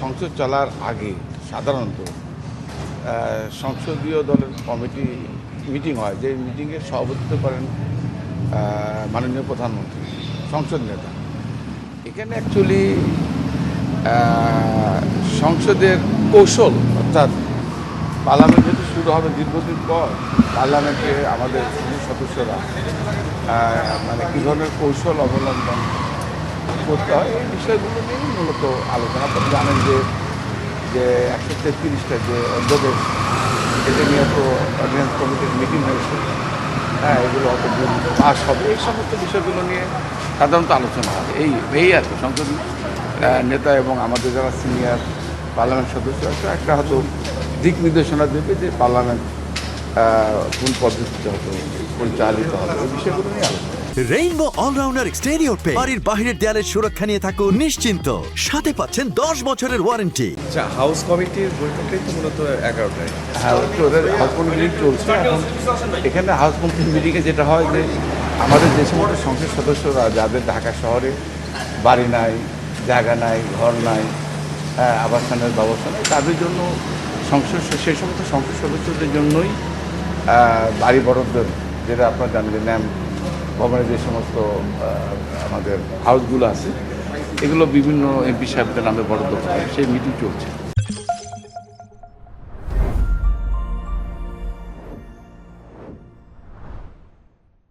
সংসদ চলার আগে সাধারণত সংসদীয় দলের কমিটি মিটিং হয়, যে মিটিংয়ে সভাপতিত্ব করেন মাননীয় প্রধানমন্ত্রী, সংসদ নেতা। এখানে অ্যাকচুয়ালি সংসদের কৌশল, অর্থাৎ পার্লামেন্ট যেহেতু শুরু হবে দীর্ঘদিন পর, পার্লামেন্টে আমাদের সদস্যরা মানে কী ধরনের কৌশল অবলম্বন করতে হয় এই বিষয়গুলো নিয়েই মূলত আলোচনা। আপনারা জানেন যে 133টা যে অধ্যাদেশ, এটা নিয়ে তো অর্ডিন্যান্স কমিটির মিটিং হয়েছে। এগুলো অতদিন পাস হবে, এই সমস্ত বিষয়গুলো নিয়ে সাধারণত আলোচনা হবে। এই আর কি সংসদ নেতা এবং আমাদের যারা সিনিয়র পার্লামেন্ট সদস্য আছে একটা হয়তো দিক নির্দেশনা দেবে যে পার্লামেন্ট কোন পদ্ধতিতে হয়তো পরিচালিত হবে, এই বিষয়গুলো নিয়ে আলোচনা। রেইনবো অলরাউন্ডার এক্সটেরিয়র পেইন্ট বাড়ির বাহিরের দেয়ালের সুরক্ষা নিয়ে থাকুন নিশ্চিন্ত, সাথে পাচ্ছেন 10 বছরের ওয়ারেন্টি। আচ্ছা, হাউস কমিটির বৈঠকটাই তো মূলত 11টায়। হ্যাঁ, ওদের হাউস কমিটি মিটিং চলছে এখন। এখানে হাউস কমিটি মিটিংয়ে যেটা হয় যে আমাদের যে সমস্ত সংসদ সদস্যরা যাদের ঢাকা শহরে বাড়ি নাই, জায়গা নাই, ঘর নাই, আবাসনের ব্যবস্থা নেই, তাদের জন্য সেই সমস্ত সংসদ সদস্যদের জন্যই বাড়ি বরাদ্দের, যেটা আপনারা জানেন যে ন্যাম ভবনের যে সমস্ত আমাদের হাউসগুলো আছে, এগুলো বিভিন্ন এমপি সাহেবদের নামে বরাদ্দ করা হয়, সেই মিটিং চলছে।